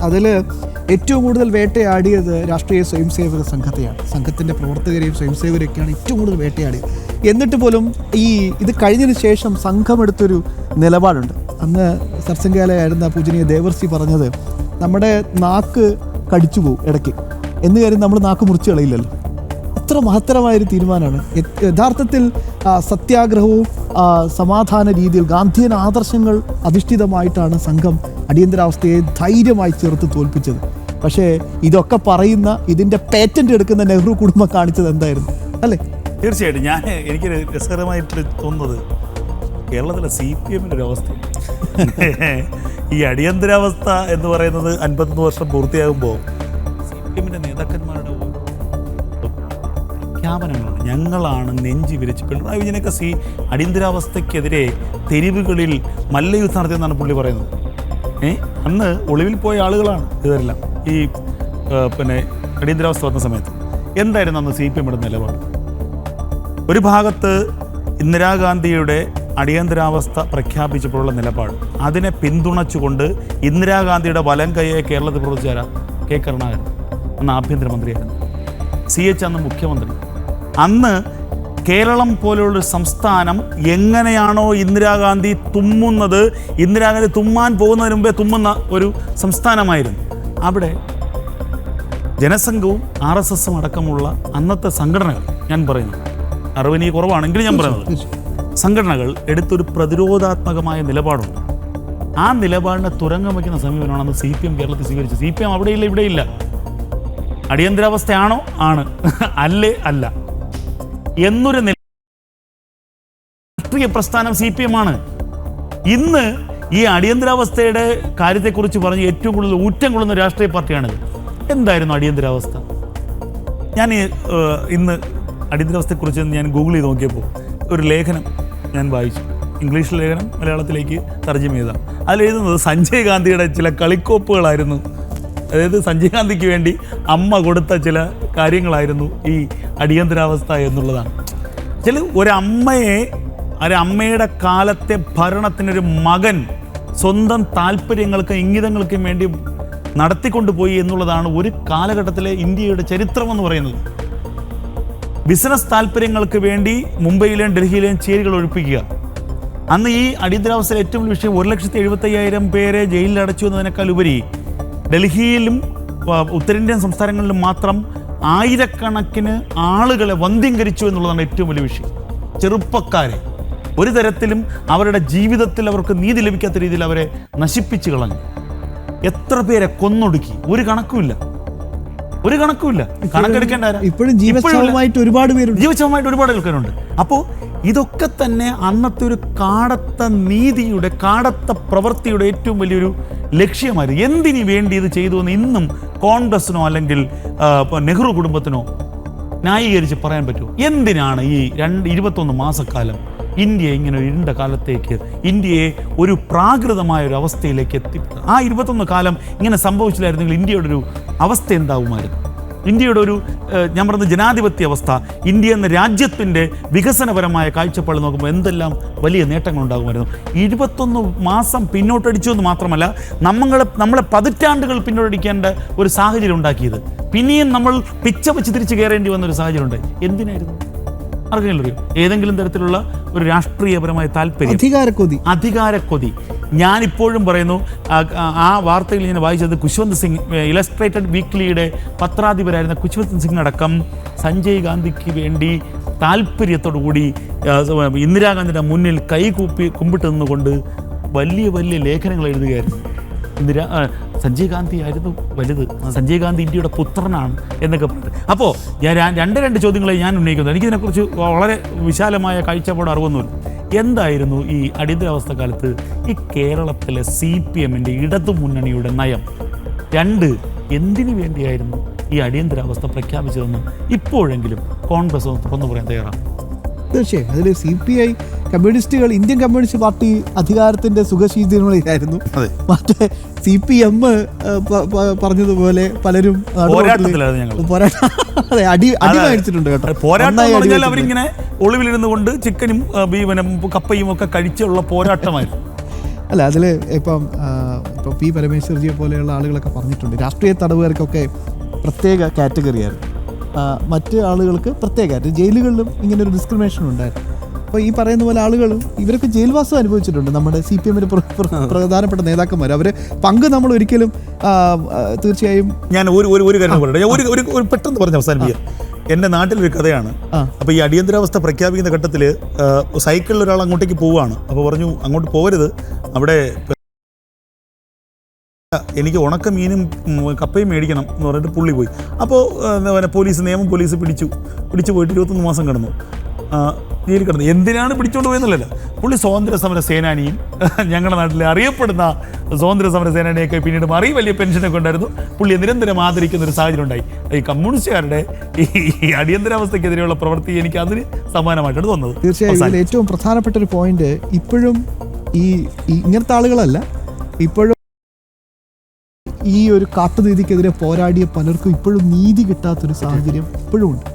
അതിൽ ഏറ്റവും കൂടുതൽ വേട്ടയാടിയത് രാഷ്ട്രീയ സ്വയംസേവക സംഘത്തെയാണ്. സംഘത്തിൻ്റെ പ്രവർത്തകരെയും സ്വയംസേവകരെയൊക്കെയാണ് ഏറ്റവും കൂടുതൽ വേട്ടയാടിയത്. എന്നിട്ട് പോലും ഇത് കഴിഞ്ഞതിന് ശേഷം സംഘമെടുത്തൊരു നിലപാടുണ്ട്. അന്ന് സർസംഘാലയായിരുന്ന പൂജനീയ ദേവർസി പറഞ്ഞത്, നമ്മുടെ നാക്ക് കടിച്ചു പോകും ഇടയ്ക്ക് എന്ന് കാര്യം നമ്മൾ നാക്ക് മുറിച്ച് കളയില്ലല്ലോ. അത്ര മഹത്തരമായൊരു തീരുമാനമാണ്. യഥാർത്ഥത്തിൽ സത്യാഗ്രഹവും സമാധാന രീതിയിൽ ഗാന്ധിയൻ ആദർശങ്ങൾ അധിഷ്ഠിതമായിട്ടാണ് സംഘം അടിയന്തരാവസ്ഥയെ ധൈര്യമായി ചേർത്ത് തോൽപ്പിച്ചത്. പക്ഷേ ഇതൊക്കെ പറയുന്ന, ഇതിൻ്റെ പേറ്റന്റ് എടുക്കുന്ന നെഹ്റു കുടുംബം കാണിച്ചത് എന്തായിരുന്നു അല്ലേ? തീർച്ചയായിട്ടും. എനിക്ക് രസകരമായിട്ട് തോന്നുന്നത് കേരളത്തിലെ CPM-ൻ്റെ ഒരു അവസ്ഥയാണ്. ഈ അടിയന്തരാവസ്ഥ എന്ന് പറയുന്നത് 51 വർഷം പൂർത്തിയാകുമ്പോൾ CPM-ൻ്റെ നേതാക്കന്മാരുടെ പ്രഖ്യാപനങ്ങളാണ്. ഞങ്ങളാണ് നെഞ്ചി വിരിച്ച് പിണറായി വിജയനൊക്കെ അടിയന്തരാവസ്ഥയ്ക്കെതിരെ തെരുവുകളിൽ മല്ലയുദ്ധം നടത്തിയെന്നാണ് പുള്ളി പറയുന്നത്. അന്ന് ഒളിവിൽ പോയ ആളുകളാണ് ഇതെല്ലാം. ഈ അടിയന്തരാവസ്ഥ വന്ന സമയത്ത് എന്തായിരുന്നു അന്ന് CPM-യുടെ നിലപാട്? ഒരു ഭാഗത്ത് ഇന്ദിരാഗാന്ധിയുടെ അടിയന്തരാവസ്ഥ പ്രഖ്യാപിച്ചപ്പോഴുള്ള നിലപാട്, അതിനെ പിന്തുണച്ചുകൊണ്ട് ഇന്ദിരാഗാന്ധിയുടെ വലം കൈയെ കേരളത്തിൽ പ്രവർത്തിച്ചാരാ? കെ കരുണാകരൻ അന്ന് ആഭ്യന്തരമന്ത്രിയായിരുന്നു. CH അന്ന് മുഖ്യമന്ത്രി. അന്ന് കേരളം പോലുള്ളൊരു സംസ്ഥാനം എങ്ങനെയാണോ ഇന്ദിരാഗാന്ധി തുമ്മുന്നത്, ഇന്ദിരാഗാന്ധി തുമ്മാൻ പോകുന്നതിന് മുമ്പേ തുമ്മുന്ന ഒരു സംസ്ഥാനമായിരുന്നു. അവിടെ ജനസംഘവും RSS-ഉം അടക്കമുള്ള അന്നത്തെ സംഘടനകൾ, ഞാൻ പറയുന്നു അറിവിന് കുറവാണെങ്കിലും ഞാൻ പറയുന്നത്, സംഘടനകൾ എടുത്തൊരു പ്രതിരോധാത്മകമായ നിലപാടുണ്ട്. ആ നിലപാടിനെ തുരങ്കം വയ്ക്കുന്ന സമീപനമാണ് അന്ന് CPM കേരളത്തിൽ സ്വീകരിച്ചത്. CPM അവിടെയില്ല ഇവിടെയില്ല. അടിയന്തരാവസ്ഥയാണോ? ആണ്. അല്ലേ? അല്ല എന്നൊരു രാഷ്ട്രീയ പ്രസ്ഥാനം CPM-ആണ്. ഇന്ന് ഈ അടിയന്തരാവസ്ഥയുടെ കാര്യത്തെക്കുറിച്ച് പറഞ്ഞ് ഏറ്റവും കൂടുതൽ ഊറ്റം കൊള്ളുന്ന രാഷ്ട്രീയ പാർട്ടിയാണിത്. എന്തായിരുന്നു അടിയന്തരാവസ്ഥ? ഞാൻ ഇന്ന് അടിയന്തരാവസ്ഥയെക്കുറിച്ച് ഞാൻ ഗൂഗിൾ ചെയ്ത് നോക്കിയപ്പോൾ ഒരു ലേഖനം ഞാൻ വായിച്ചു. ഇംഗ്ലീഷ് ലേഖനം മലയാളത്തിലേക്ക് തർജ്ജമ ചെയ്തതാണ്. അതിലെഴുതുന്നത് സഞ്ജയ് ഗാന്ധിയുടെ ചില കളിക്കോപ്പുകളായിരുന്നു. അതായത് സഞ്ജയ് ഗാന്ധിക്ക് വേണ്ടി അമ്മ കൊടുത്ത ചില കാര്യങ്ങളായിരുന്നു ഈ അടിയന്തരാവസ്ഥ എന്നുള്ളതാണ്. ഒരമ്മയുടെ കാലത്തെ ഭരണത്തിനൊരു മകൻ സ്വന്തം താല്പര്യങ്ങൾക്കും ഇംഗിതങ്ങൾക്കും വേണ്ടി നടത്തിക്കൊണ്ടുപോയി എന്നുള്ളതാണ് ഒരു കാലഘട്ടത്തിലെ ഇന്ത്യയുടെ ചരിത്രമെന്ന് പറയുന്നത്. ബിസിനസ് താല്പര്യങ്ങൾക്ക് വേണ്ടി മുംബൈയിലെയും ഡൽഹിയിലെയും ചേരികൾ ഒഴിപ്പിക്കുക. അന്ന് ഈ അടിയന്തരാവസ്ഥയിൽ ഏറ്റവും വലിയ വിഷയം 1,75,000 പേരെ ജയിലിൽ അടച്ചു എന്നതിനേക്കാൾ ഉപരി ഡൽഹിയിലും ഉത്തരേന്ത്യൻ സംസ്ഥാനങ്ങളിലും മാത്രം ആയിരക്കണക്കിന് ആളുകളെ വന്ധ്യംകരിച്ചു എന്നുള്ളതാണ് ഏറ്റവും വലിയ വിഷയം. ചെറുപ്പക്കാരെ ഒരു തരത്തിലും അവരുടെ ജീവിതത്തിൽ അവർക്ക് നീതി ലഭിക്കാത്ത രീതിയിൽ അവരെ നശിപ്പിച്ചു കളഞ്ഞു. എത്ര പേരെ കൊന്നൊടുക്കി, ഒരു കണക്കുമില്ല. കണക്കെടുക്കേണ്ട. ഇപ്പോഴും ജീവച്ഛവമായിട്ട് ഒരുപാട് ആൾക്കാരുണ്ട്. അപ്പോൾ ഇതൊക്കെ തന്നെ അന്നത്തെ ഒരു കാടത്ത നീതിയുടെ, കാടത്ത പ്രവൃത്തിയുടെ ഏറ്റവും വലിയൊരു ലക്ഷ്യമായിരുന്നു. എന്തിനു വേണ്ടി ഇത് ചെയ്തു എന്ന് ഇന്നും കോൺഗ്രസിനോ അല്ലെങ്കിൽ നെഹ്റു കുടുംബത്തിനോ ന്യായീകരിച്ച് പറയാൻ പറ്റുമോ? എന്തിനാണ് ഈ 21 മാസക്കാലം ഇന്ത്യ ഇങ്ങനെ ഒരു ഇരുണ്ട കാലത്തേക്ക്, ഇന്ത്യയെ ഒരു പ്രാകൃതമായ ഒരു അവസ്ഥയിലേക്ക് എത്തിപ്പെട്ടത്? ആ 21 കാലം ഇങ്ങനെ സംഭവിച്ചില്ലായിരുന്നെങ്കിൽ ഇന്ത്യയുടെ ഒരു അവസ്ഥ എന്താകുമായിരുന്നു? ഇന്ത്യയുടെ ഒരു, ഞാൻ പറയുന്ന ജനാധിപത്യ അവസ്ഥ, ഇന്ത്യ എന്ന രാജ്യത്തിൻ്റെ വികസനപരമായ കാഴ്ചപ്പാട് നോക്കുമ്പോൾ എന്തെല്ലാം വലിയ നേട്ടങ്ങൾ ഉണ്ടാകുമായിരുന്നു. 21 മാസം പിന്നോട്ടടിച്ചു എന്ന് മാത്രമല്ല, നമ്മളെ പതിറ്റാണ്ടുകൾ പിന്നോട്ടടിക്കേണ്ട ഒരു സാഹചര്യം ഉണ്ടാക്കിയത്. പിന്നെയും നമ്മൾ പിച്ച വെച്ച് തിരിച്ച് കയറേണ്ടി വന്നൊരു സാഹചര്യം ഉണ്ടായി. എന്തിനായിരുന്നു? ആർക്കെങ്കിലും അറിയോ? ഏതെങ്കിലും തരത്തിലുള്ള ഒരു രാഷ്ട്രീയപരമായ താല്പര്യം, അധികാരക്കൊതി. ഞാനിപ്പോഴും പറയുന്നു, ആ വാർത്തയിൽ ഞാൻ വായിച്ചത് ഖുശ്വന്ത് സിംഗ്, ഇലസ്ട്രേറ്റഡ് വീക്ക്ലിയുടെ പത്രാധിപരായിരുന്ന ഖുശ്വന്ത് സിംഗ് അടക്കം സഞ്ജയ് ഗാന്ധിക്ക് വേണ്ടി താല്പര്യത്തോടുകൂടി ഇന്ദിരാഗാന്ധിയുടെ മുന്നിൽ കുമ്പിട്ട് നിന്നുകൊണ്ട് വലിയ വലിയ ലേഖനങ്ങൾ എഴുതുകയായിരുന്നു. സഞ്ജയ് ഗാന്ധി ആയിരുന്നു വലുത്, സഞ്ജയ് ഗാന്ധി ഇന്ത്യയുടെ പുത്രനാണ് എന്നൊക്കെ പറഞ്ഞിട്ട്. അപ്പോൾ ഞാൻ രണ്ട് ചോദ്യങ്ങളെ ഞാൻ ഉന്നയിക്കുന്നത്. എനിക്കിതിനെക്കുറിച്ച് വളരെ വിശാലമായ കാഴ്ചപ്പാട് അറിവൊന്നുമില്ല. എന്തായിരുന്നു ഈ അടിയന്തരാവസ്ഥ കാലത്ത് ഈ കേരളത്തിലെ CPM-ൻ്റെ ഇടതുമുന്നണിയുടെ നയം? 2, എന്തിനു വേണ്ടിയായിരുന്നു ഈ അടിയന്തരാവസ്ഥ പ്രഖ്യാപിച്ചതെന്ന് ഇപ്പോഴെങ്കിലും കോൺഗ്രസ് തുറന്നു പറയാൻ തയ്യാറാണ്? തീർച്ചയായും അതിൽ CPI കമ്മ്യൂണിസ്റ്റുകൾ, ഇന്ത്യൻ കമ്മ്യൂണിസ്റ്റ് പാർട്ടി അധികാരത്തിൻ്റെ സുഖശീതങ്ങളിലായിരുന്നു. മറ്റേ CPM പറഞ്ഞതുപോലെ പലരും അടി മേടിച്ചിട്ടുണ്ട് കേട്ടോ. പോരാട്ടം അവരിങ്ങനെ ഒളിവിലിരുന്നു കൊണ്ട് ചിക്കനും ബീഫനും കപ്പയും ഒക്കെ കഴിച്ചുള്ള പോരാട്ടമായിരുന്നു. അല്ല അതിൽ ഇപ്പം പി പരമേശ്വർജിയെ പോലെയുള്ള ആളുകളൊക്കെ പറഞ്ഞിട്ടുണ്ട് രാഷ്ട്രീയ തടവുകാർക്കൊക്കെ പ്രത്യേക കാറ്റഗറിയായിരുന്നു, മറ്റ് ആളുകൾക്ക് പ്രത്യേക ജയിലുകളിലും ഇങ്ങനെ ഒരു ഡിസ്ക്രിമിനേഷൻ ഉണ്ടായിരുന്നു. അപ്പോൾ ഈ പറയുന്ന പോലെ ആളുകൾ ഇവരൊക്കെ ജയിൽവാസം അനുഭവിച്ചിട്ടുണ്ട്. നമ്മുടെ CPM പ്രധാനപ്പെട്ട നേതാക്കന്മാർ അവർ പങ്ക് നമ്മൾ ഒരിക്കലും തീർച്ചയായും ഞാൻ ഒരു കാര്യം പറയട്ടെ, ഞാൻ ഒരു പെട്ടെന്ന് പറഞ്ഞ് അവസാനിപ്പിക്കാം. എൻ്റെ നാട്ടിലൊരു കഥയാണ്. അപ്പോൾ ഈ അടിയന്തരാവസ്ഥ പ്രഖ്യാപിക്കുന്ന ഘട്ടത്തിൽ സൈക്കിളിൽ ഒരാൾ അങ്ങോട്ടേക്ക് പോവുകയാണ്. അപ്പോൾ പറഞ്ഞു അങ്ങോട്ട് പോകരുത്, അവിടെ എനിക്ക് ഉണക്ക മീനും കപ്പയും മേടിക്കണം എന്ന് പറഞ്ഞിട്ട് പുള്ളി പോയി. അപ്പോൾ നിയമം പോലീസ് പിടിച്ചു പോയിട്ട് 21 മാസം കിടന്നു, ജയിലിൽ കിടന്നു. എന്തിനാണ് പിടിച്ചുകൊണ്ട് പോയെന്നല്ലല്ലോ, പുള്ളി സ്വാതന്ത്ര്യ സമര സേനാനിയും ഞങ്ങളുടെ നാട്ടിലെ അറിയപ്പെടുന്ന സ്വാതന്ത്ര്യ സമര സേനാനിയൊക്കെ പിന്നീട് മാറി വലിയ പെൻഷനൊക്കെ ഉണ്ടായിരുന്നു. പുള്ളിയെ നിരന്തരം ആദരിക്കുന്ന ഒരു സാഹചര്യം ഉണ്ടായി. ഈ കമ്മ്യൂണിസ്റ്റുകാരുടെ ഈ അടിയന്തരാവസ്ഥക്കെതിരെയുള്ള പ്രവൃത്തി എനിക്ക് അതിന് സമാനമായിട്ടാണ് തോന്നുന്നത്. തീർച്ചയായും ഇതിൽ ഏറ്റവും പ്രധാനപ്പെട്ട ഒരു പോയിന്റ്, ഇപ്പോഴും ഈ ഇങ്ങനത്തെ ആളുകളല്ല, ഇപ്പോഴും ഈ ഒരു കാട്ടുനീതിക്കെതിരെ പോരാടിയ പലർക്കും ഇപ്പോഴും നീതി കിട്ടാത്തൊരു സാഹചര്യം ഇപ്പോഴും ഉണ്ട്.